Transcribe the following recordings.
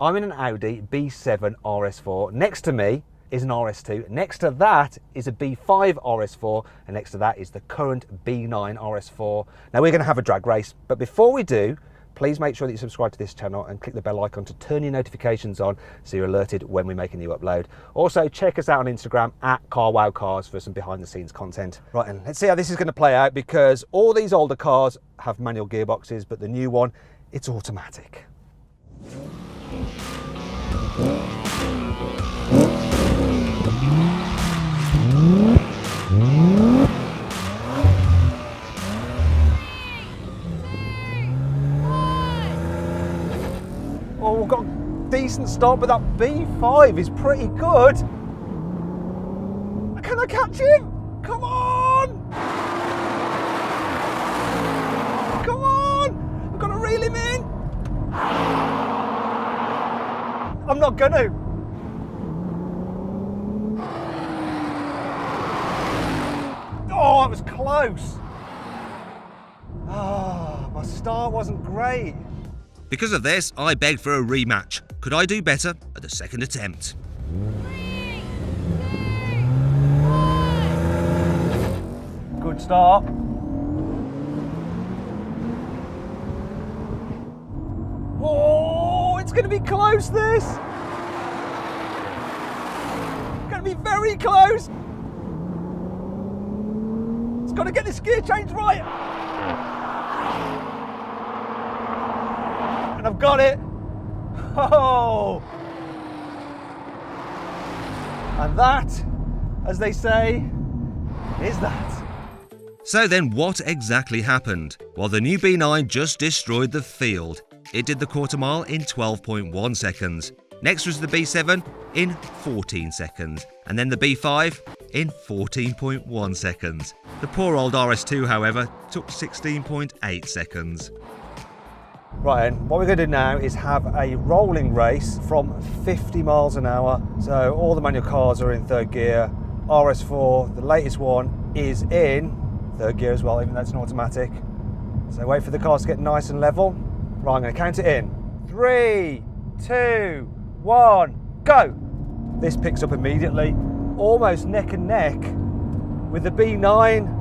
I'm in an Audi B7 RS4. Next to me is an RS2. Next to that is a B5 RS4. And next to that is the current B9 RS4. Now we're going to have a drag race. But before we do, please make sure that you subscribe to this channel and click the bell icon to turn your notifications on so you're alerted when we make a new upload. Also, check us out on Instagram at CarWowCars for some behind the scenes content. Right, and let's see how this is going to play out, because all these older cars have manual gearboxes, but the new one, it's automatic. Oh, we've got a decent start, but that B5 is pretty good. Can I catch him? Come on! Come on! I've got to reel him in. I'm not gonna. Oh, it was close. Ah, my start wasn't great. Because of this, I begged for a rematch. Could I do better at the second attempt? Good start. Oh, it's going to be close, this. It's going to be very close. It's got to get this gear change right. And I've got it. Oh. And that, as they say, is that. So then what exactly happened? Well, the new B9 just destroyed the field. It did the quarter mile in 12.1 seconds. Next was the B7 in 14 seconds. And then the B5 in 14.1 seconds. The poor old RS2, however, took 16.8 seconds. Right, and what we're going to do now is have a rolling race from 50 miles an hour. So all the manual cars are in third gear. RS4, the latest one, is in third gear as well, even though it's an automatic. So wait for the cars to get nice and level. Right, I'm going to count it in. 3, 2, 1, go! This picks up immediately, almost neck and neck with the B9.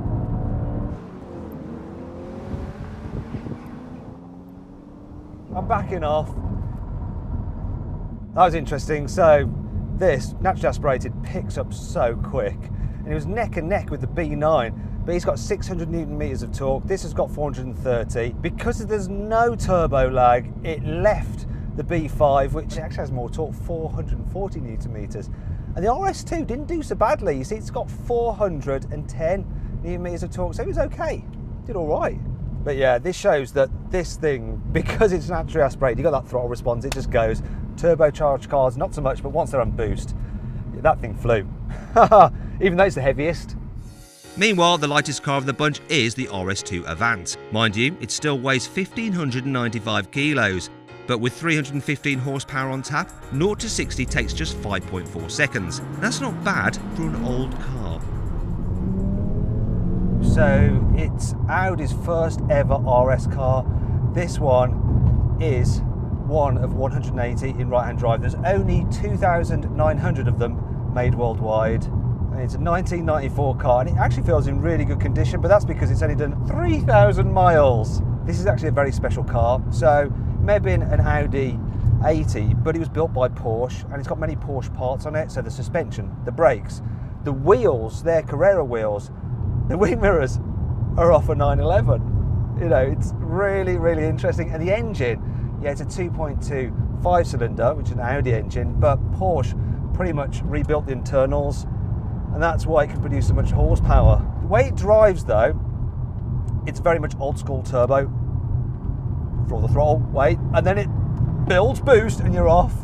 I'm backing off. That was interesting. So this, naturally aspirated, picks up so quick. And it was neck and neck with the B9. But he's got 600 Newton meters of torque. This has got 430. Because there's no turbo lag, it left the B5, which actually has more torque, 440 Newton meters. And the RS2 didn't do so badly. You see, it's got 410 Newton meters of torque, so it was okay. Did all right. But yeah, this shows that this thing, because it's naturally aspirated, you got that throttle response, it just goes. Turbocharged cars, not so much, but once they're on boost, that thing flew. Even though it's the heaviest. Meanwhile, the lightest car of the bunch is the RS2 Avant. Mind you, it still weighs 1,595 kilos, but with 315 horsepower on tap, 0 to 60 takes just 5.4 seconds. That's not bad for an old car. So it's Audi's first ever RS car. This one is one of 180 in right-hand drive. There's only 2,900 of them made worldwide. And it's a 1994 car, and it actually feels in really good condition, but that's because it's only done 3,000 miles. This is actually a very special car. So it may have been an Audi 80, but it was built by Porsche, and it's got many Porsche parts on it. So the suspension, the brakes, the wheels, they're Carrera wheels. The wing mirrors are off a 911. You know, it's really, really interesting. And the engine, yeah, it's a 2.2 5-cylinder, which is an Audi engine, but Porsche pretty much rebuilt the internals, and that's why it can produce so much horsepower. The way it drives, though, it's very much old school turbo. Floor the throttle, wait, and then it builds boost and you're off.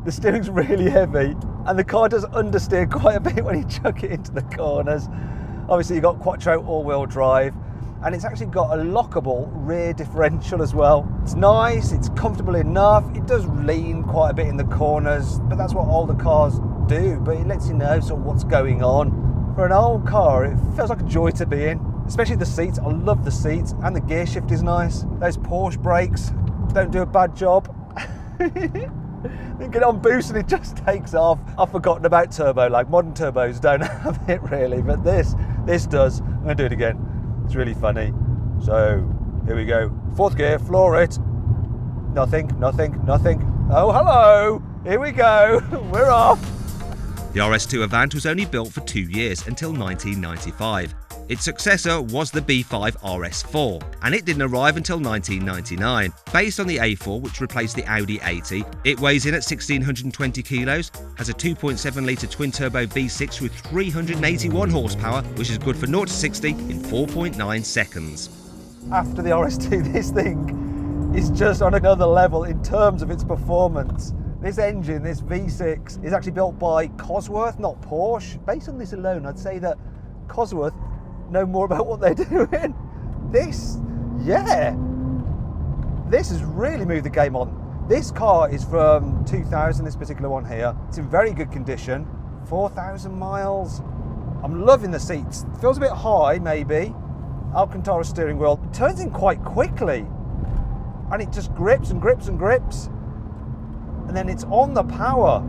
The steering's really heavy, and the car does understeer quite a bit when you chuck it into the corners. Obviously you've got Quattro all-wheel drive, and it's actually got a lockable rear differential as well. It's nice, it's comfortable enough. It does lean quite a bit in the corners, but that's what older cars do, but it lets you know sort of what's going on. For an old car, it feels like a joy to be in, especially the seats. I love the seats, and the gear shift is nice. Those Porsche brakes, don't do a bad job. Then get on boost and it just takes off. I've forgotten about turbo lag. Modern turbos don't have it really, but this does. I'm gonna do it again. It's really funny. So here we go. 4th gear, floor it. Nothing, nothing, nothing. Oh, hello. Here we go. We're off. The RS2 Avant was only built for 2 years until 1995. Its successor was the B5 RS4, and it didn't arrive until 1999. Based on the A4, which replaced the Audi 80, it weighs in at 1,620 kilos, has a 2.7-litre twin-turbo V6 with 381 horsepower, which is good for 0 to 60 in 4.9 seconds. After the RS2, this thing is just on another level in terms of its performance. This engine, this V6, is actually built by Cosworth, not Porsche. Based on this alone, I'd say that Cosworth know more about what they're doing. This has really moved the game on. This car is from 2000, this particular one here. It's in very good condition, 4,000 miles. I'm loving the seats. It feels a bit high, maybe. Alcantara steering wheel. It turns in quite quickly, and it just grips and grips and grips. And then it's on the power.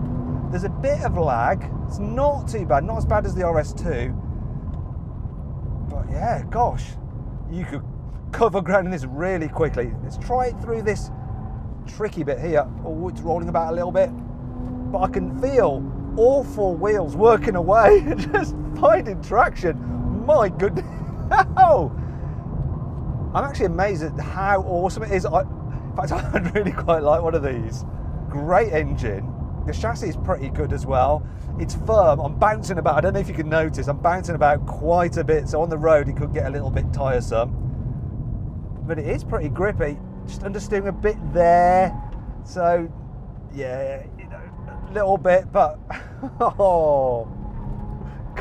There's a bit of lag. It's not too bad, not as bad as the RS2. But yeah, gosh, you could cover ground in this really quickly. Let's try it through this tricky bit here. Oh, it's rolling about a little bit. But I can feel all 4 wheels working away and just finding traction. My goodness. I'm actually amazed at how awesome it is. In fact, I'd really quite like one of these. Great engine. The chassis is pretty good as well. It's firm. I'm bouncing about. I don't know if you can notice. I'm bouncing about quite a bit. So on the road, it could get a little bit tiresome. But it is pretty grippy. Just understeering a bit there. So, yeah, you know, a little bit. But, oh,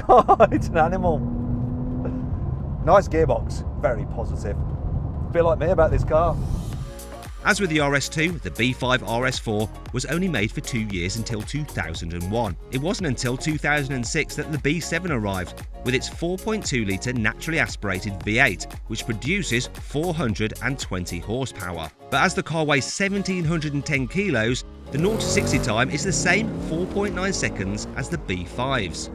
God, it's an animal. Nice gearbox. Very positive. A bit like me about this car. As with the RS2, the B5 RS4 was only made for 2 years until 2001. It wasn't until 2006 that the B7 arrived, with its 4.2-litre naturally aspirated V8, which produces 420 horsepower. But as the car weighs 1,710 kilos, the 0 to 60 time is the same 4.9 seconds as the B5's.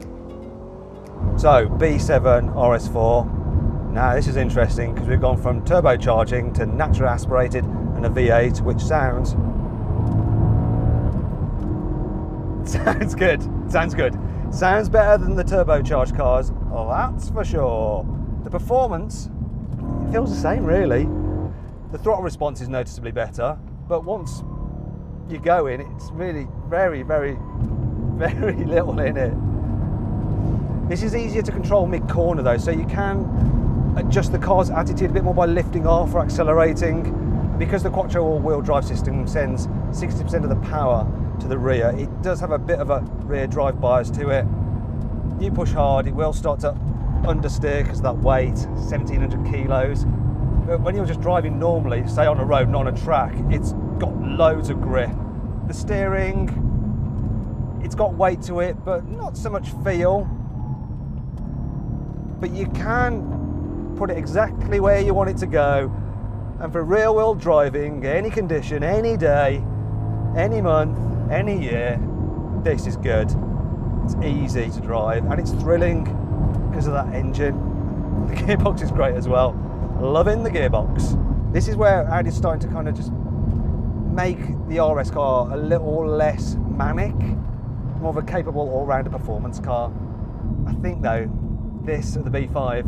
So, B7 RS4. Now this is interesting because we've gone from turbocharging to naturally aspirated and a V8, which sounds good. Sounds good. Sounds better than the turbocharged cars. Oh, that's for sure. The performance, it feels the same really. The throttle response is noticeably better, but once you go in, it's really very, very, very little in it. This is easier to control mid-corner though, so you can adjust the car's attitude a bit more by lifting off or accelerating. Because the Quattro all-wheel drive system sends 60% of the power to the rear, it does have a bit of a rear drive bias to it. You push hard, it will start to understeer because of that weight, 1,700 kilos. But when you're just driving normally, say on a road, not on a track, it's got loads of grip. The steering, it's got weight to it, but not so much feel. But you can put it exactly where you want it to go. And for real-world driving, any condition, any day, any month, any year, this is good. It's easy to drive and it's thrilling because of that engine. The gearbox is great as well. Loving the gearbox. This is where Audi's starting to kind of just make the RS car a little less manic, more of a capable all-rounder performance car. I think though, this or the B5,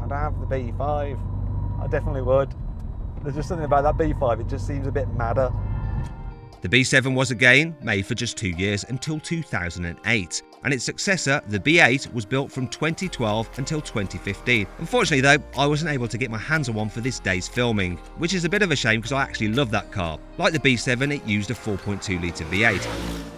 I'd have the B5. I definitely would. There's just something about that B5, it just seems a bit madder. The B7 was again made for just 2 years until 2008, and its successor, the B8, was built from 2012 until 2015. Unfortunately though, I wasn't able to get my hands on one for this day's filming, which is a bit of a shame because I actually love that car. Like the B7, it used a 4.2-litre V8.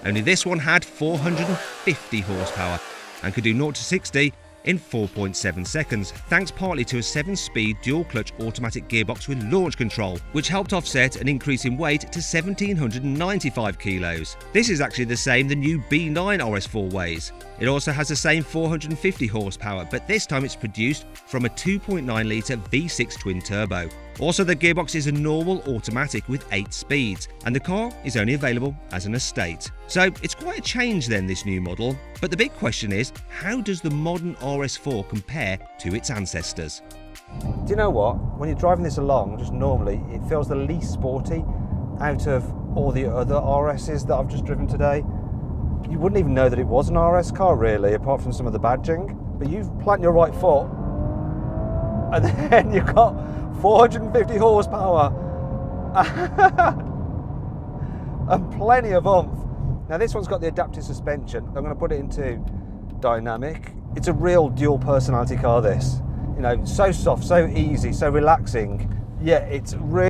Only this one had 450 horsepower and could do 0 to 60 in 4.7 seconds, thanks partly to a 7-speed dual-clutch automatic gearbox with launch control, which helped offset an increase in weight to 1,795 kilos. This is actually the same the new B9 RS4 weighs. It also has the same 450 horsepower, but this time it's produced from a 2.9-litre V6 twin-turbo. Also, the gearbox is a normal automatic with 8 speeds, and the car is only available as an estate. So it's quite a change then, this new model. But the big question is, how does the modern RS4 compare to its ancestors? Do you know what? When you're driving this along, just normally, it feels the least sporty out of all the other RSs that I've just driven today. You wouldn't even know that it was an RS car, really, apart from some of the badging. But you plant your right foot, and then you've got 450 horsepower and plenty of oomph. Now, this one's got the adaptive suspension. I'm going to put it into dynamic. It's a real dual personality car, this. You know, so soft, so easy, so relaxing. Yeah, it's really